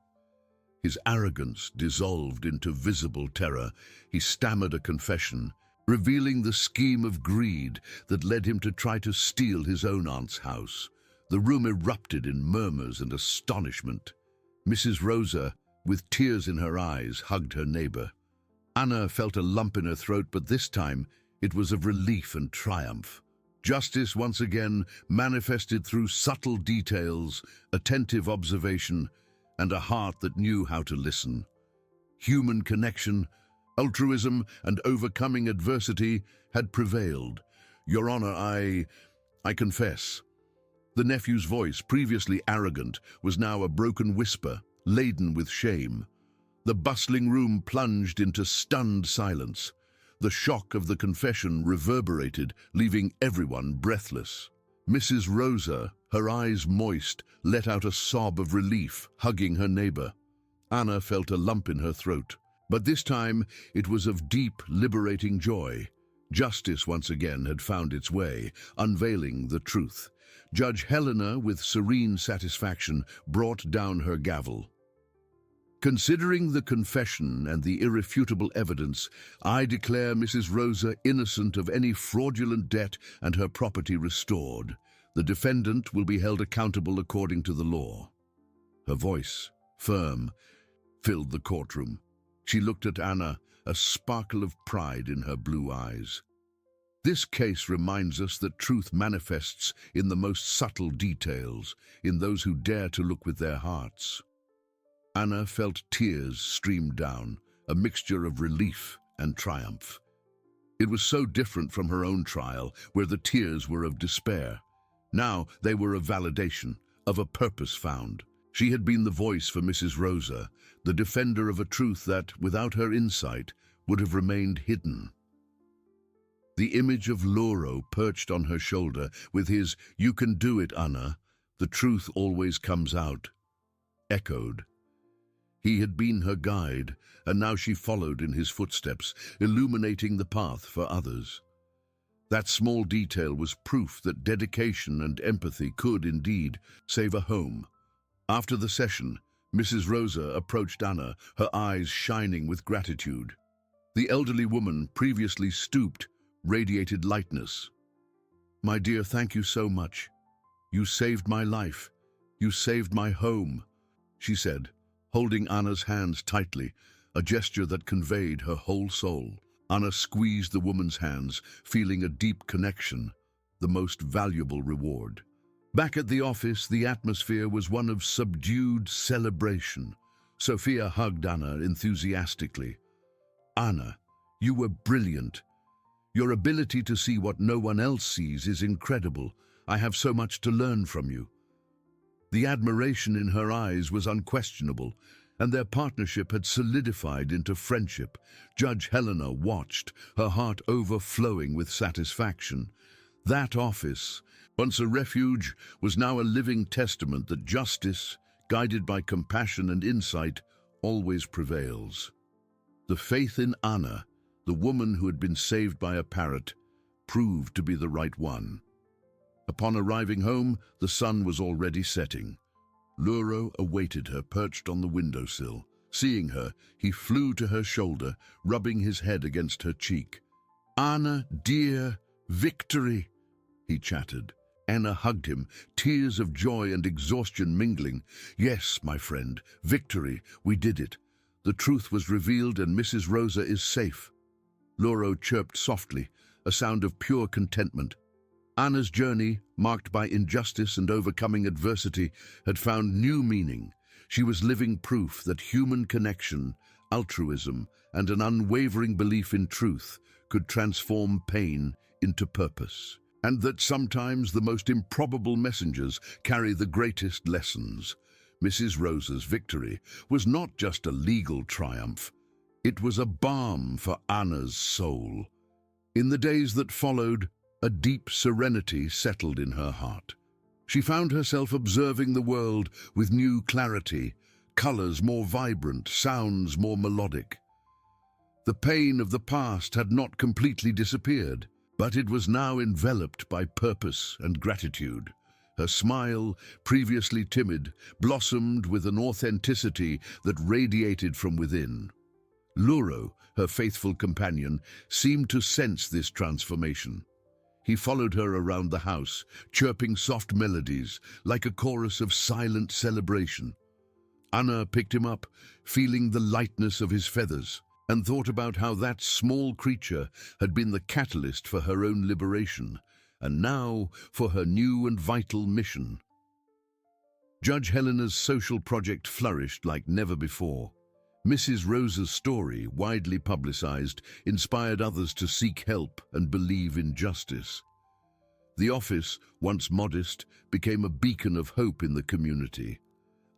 His arrogance dissolved into visible terror. He stammered a confession, revealing the scheme of greed that led him to try to steal his own aunt's house. The room erupted in murmurs and astonishment. Mrs. Rosa, with tears in her eyes, hugged her neighbor. Anna felt a lump in her throat, but this time it was of relief and triumph. Justice once again manifested through subtle details, attentive observation, and a heart that knew how to listen. Human connection, altruism, and overcoming adversity had prevailed. Your Honor, I confess. The nephew's voice, previously arrogant, was now a broken whisper, laden with shame. The bustling room plunged into stunned silence. The shock of the confession reverberated, leaving everyone breathless. Mrs. Rosa, her eyes moist, let out a sob of relief, hugging her neighbor. Anna felt a lump in her throat, but this time it was of deep, liberating joy. Justice once again had found its way, unveiling the truth. Judge Helena, with serene satisfaction, brought down her gavel. Considering the confession and the irrefutable evidence, I declare Mrs. Rosa innocent of any fraudulent debt and her property restored. The defendant will be held accountable according to the law. Her voice, firm, filled the courtroom. She looked at Anna, a sparkle of pride in her blue eyes. This case reminds us that truth manifests in the most subtle details, in those who dare to look with their hearts. Anna felt tears stream down, a mixture of relief and triumph. It was so different from her own trial, where the tears were of despair. Now they were of validation, of a purpose found. She had been the voice for Mrs. Rosa, the defender of a truth that, without her insight, would have remained hidden. The image of Lauro perched on her shoulder, with his "You can do it, Anna, the truth always comes out," echoed. He had been her guide, and now she followed in his footsteps, illuminating the path for others. That small detail was proof that dedication and empathy could, indeed, save a home. After the session, Mrs. Rosa approached Anna, her eyes shining with gratitude. The elderly woman, previously stooped, radiated lightness. "My dear, thank you so much. You saved my life. You saved my home," she said, holding Anna's hands tightly, a gesture that conveyed her whole soul. Anna squeezed the woman's hands, feeling a deep connection, the most valuable reward. Back at the office, the atmosphere was one of subdued celebration. Sophia hugged Anna enthusiastically. "Anna, you were brilliant. Your ability to see what no one else sees is incredible. I have so much to learn from you." The admiration in her eyes was unquestionable, and their partnership had solidified into friendship. Judge Helena watched, her heart overflowing with satisfaction. That office, once a refuge, was now a living testament that justice, guided by compassion and insight, always prevails. The faith in Anna, the woman who had been saved by a parrot, proved to be the right one. Upon arriving home, the sun was already setting. Lauro awaited her, perched on the windowsill. Seeing her, he flew to her shoulder, rubbing his head against her cheek. "Anna, dear, victory!" he chattered. Anna hugged him, tears of joy and exhaustion mingling. "Yes, my friend, victory, we did it. The truth was revealed and Mrs. Rosa is safe." Lauro chirped softly, a sound of pure contentment. Anna's journey, marked by injustice and overcoming adversity, had found new meaning. She was living proof that human connection, altruism, and an unwavering belief in truth could transform pain into purpose, and that sometimes the most improbable messengers carry the greatest lessons. Mrs. Rosa's victory was not just a legal triumph. It was a balm for Anna's soul. In the days that followed, a deep serenity settled in her heart. She found herself observing the world with new clarity, colors more vibrant, sounds more melodic. The pain of the past had not completely disappeared, But it was now enveloped by purpose and gratitude. Her smile, previously timid, blossomed with an authenticity that radiated from within. Luro, her faithful companion, seemed to sense this transformation. He followed her around the house, chirping soft melodies, like a chorus of silent celebration. Anna picked him up, feeling the lightness of his feathers, and thought about how that small creature had been the catalyst for her own liberation, and now for her new and vital mission. Judge Helena's social project flourished like never before. Mrs. Rosa's story, widely publicized, inspired others to seek help and believe in justice. The office, once modest, became a beacon of hope in the community.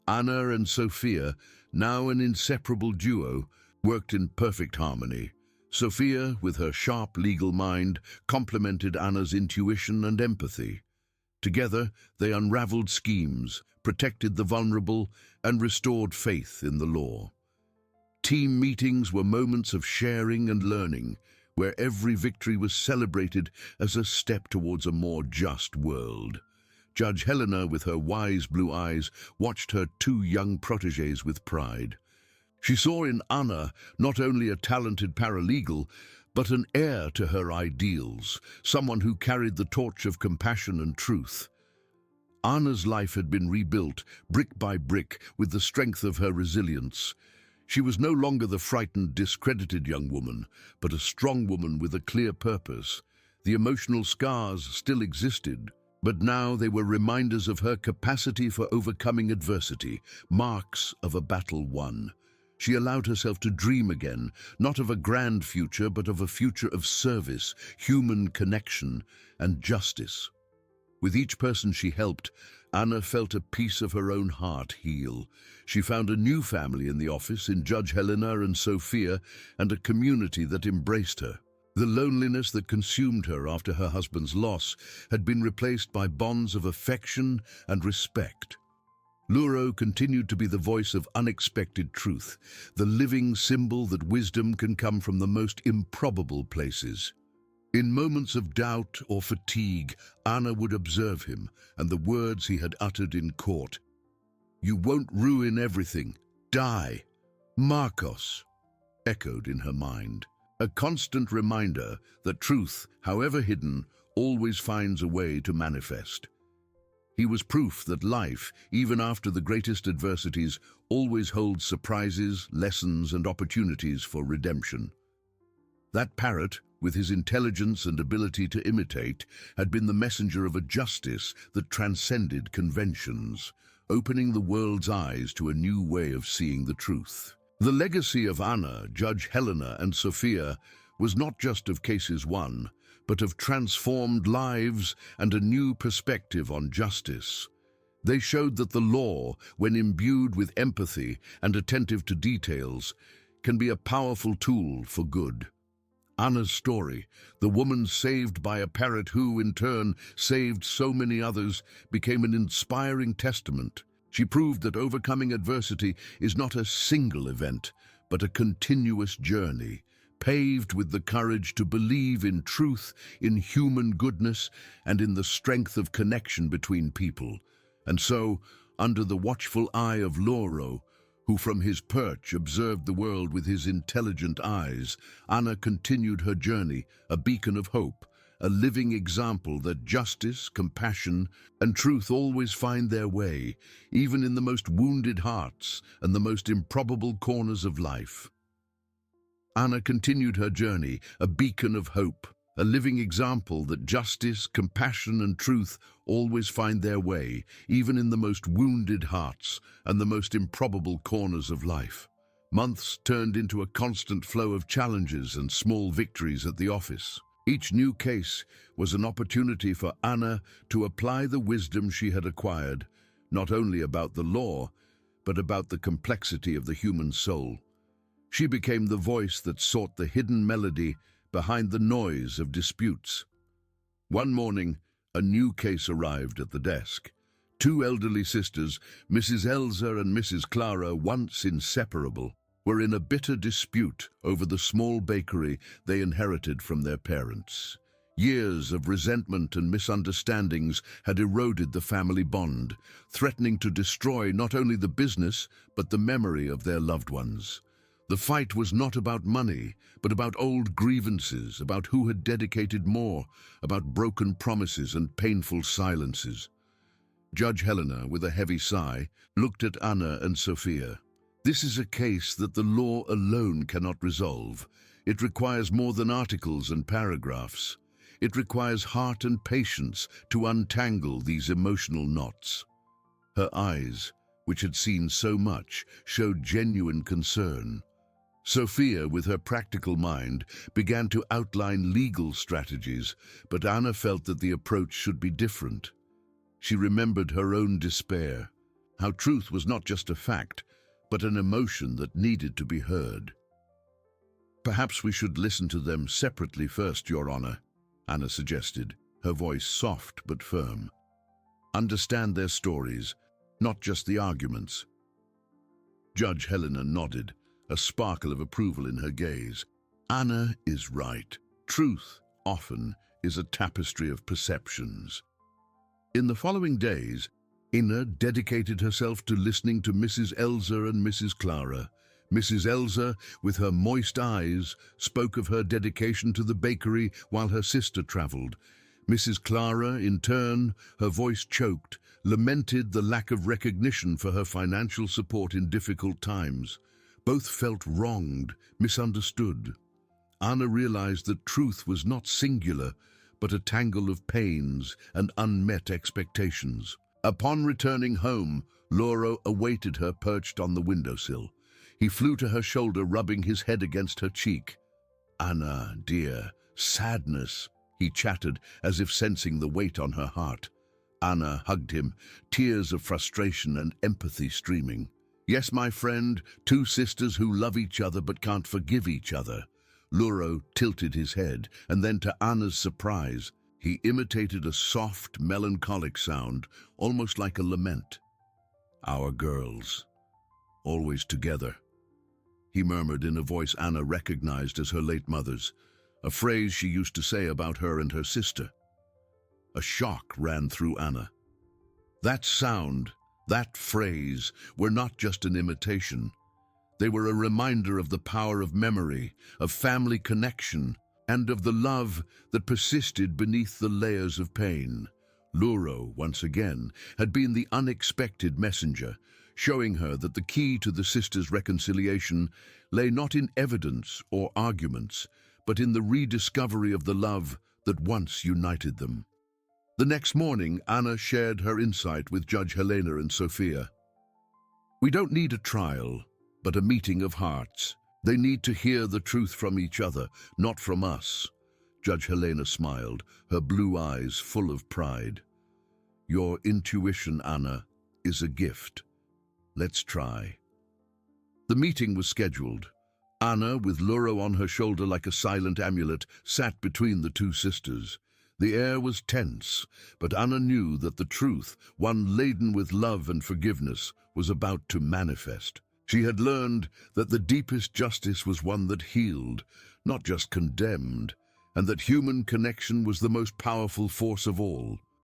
Anna and Sophia, now an inseparable duo, worked in perfect harmony. Sophia, with her sharp legal mind, complemented Anna's intuition and empathy. Together, they unraveled schemes, protected the vulnerable, and restored faith in the law. Team meetings were moments of sharing and learning, where every victory was celebrated as a step towards a more just world. Judge Helena, with her wise blue eyes, watched her two young protégés with pride. She saw in Anna not only a talented paralegal, but an heir to her ideals, someone who carried the torch of compassion and truth. Anna's life had been rebuilt, brick by brick, with the strength of her resilience. She was no longer the frightened, discredited young woman, but a strong woman with a clear purpose. The emotional scars still existed, but now they were reminders of her capacity for overcoming adversity, marks of a battle won. She allowed herself to dream again, not of a grand future, but of a future of service, human connection, and justice. With each person she helped, Anna felt a piece of her own heart heal. She found a new family in the office, in Judge Helena and Sophia, and a community that embraced her. The loneliness that consumed her after her husband's loss had been replaced by bonds of affection and respect. Luro continued to be the voice of unexpected truth, the living symbol that wisdom can come from the most improbable places. In moments of doubt or fatigue, Anna would observe him and the words he had uttered in court. "You won't ruin everything. Die." Marcos echoed in her mind, a constant reminder that truth, however hidden, always finds a way to manifest. He was proof that life, even after the greatest adversities, always holds surprises, lessons, and opportunities for redemption. That Parrot, with his intelligence and ability to imitate, had been the messenger of a justice that transcended conventions, opening the world's eyes to a new way of seeing the truth. The legacy of Anna, Judge Helena, and Sophia was not just of cases won, but of transformed lives and a new perspective on justice. They showed that the law, when imbued with empathy and attentive to details, can be a powerful tool for good. Anna's story, the woman saved by a parrot who, in turn, saved so many others, became an inspiring testament. She proved that overcoming adversity is not a single event, but a continuous journey, paved with the courage to believe in truth, in human goodness, and in the strength of connection between people. And so, under the watchful eye of Luro, who from his perch observed the world with his intelligent eyes, Anna continued her journey, a beacon of hope, a living example that justice, compassion, and truth always find their way, even in the most wounded hearts and the most improbable corners of life. Anna continued her journey, a beacon of hope, a living example that justice, compassion, and truth always find their way, even in the most wounded hearts and the most improbable corners of life. Months turned into a constant flow of challenges and small victories at the office. Each new case was an opportunity for Anna to apply the wisdom she had acquired, not only about the law, but about the complexity of the human soul. She became the voice that sought the hidden melody behind the noise of disputes. One morning, a new case arrived at the desk. Two elderly sisters, Mrs. Elsa and Mrs. Clara, once inseparable, were in a bitter dispute over the small bakery they inherited from their parents. Years of resentment and misunderstandings had eroded the family bond, threatening to destroy not only the business, but the memory of their loved ones. The fight was not about money, but about old grievances, about who had dedicated more, about broken promises and painful silences. Judge Helena, with a heavy sigh, looked at Anna and Sophia. This is a case that the law alone cannot resolve. It requires more than articles and paragraphs. It requires heart and patience to untangle these emotional knots. Her eyes, which had seen so much, showed genuine concern. Sophia, with her practical mind, began to outline legal strategies, but Anna felt that the approach should be different. She remembered her own despair, how truth was not just a fact, but an emotion that needed to be heard. "Perhaps we should listen to them separately first, Your Honor," Anna suggested, her voice soft but firm. "Understand their stories, not just the arguments." Judge Helena nodded, a sparkle of approval in her gaze. Anna is right. Truth, often, is a tapestry of perceptions. In the following days, Anna dedicated herself to listening to Mrs. Elsa and Mrs. Clara. Mrs. Elsa, with her moist eyes, spoke of her dedication to the bakery while her sister traveled. Mrs. Clara, in turn, her voice choked, lamented the lack of recognition for her financial support in difficult times. Both felt wronged, misunderstood. Anna realized that truth was not singular, but a tangle of pains and unmet expectations. Upon returning home, Lauro awaited her perched on the windowsill. He flew to her shoulder, rubbing his head against her cheek. "Anna, dear, sadness," he chattered, as if sensing the weight on her heart. Anna hugged him, tears of frustration and empathy streaming. "Yes, my friend, two sisters who love each other but can't forgive each other." Lauro tilted his head, and then, to Anna's surprise, he imitated a soft, melancholic sound, almost like a lament. "Our girls, always together," he murmured in a voice Anna recognized as her late mother's, a phrase she used to say about her and her sister. A shock ran through Anna. That sound, that phrase, were not just an imitation. They were a reminder of the power of memory, of family connection, and of the love that persisted beneath the layers of pain. Lauro, once again, had been the unexpected messenger, showing her that the key to the sisters' reconciliation lay not in evidence or arguments, but in the rediscovery of the love that once united them. The next morning, Anna shared her insight with Judge Helena and Sophia. "We don't need a trial, but a meeting of hearts. They need to hear the truth from each other, not from us." Judge Helena smiled, her blue eyes full of pride. "Your intuition, Anna, is a gift. Let's try." The meeting was scheduled. Anna, with Lauro on her shoulder like a silent amulet, sat between the two sisters. The air was tense, but Anna knew that the truth, one laden with love and forgiveness, was about to manifest. She had learned that the deepest justice was one that healed, not just condemned, and that human connection was the most powerful force of all.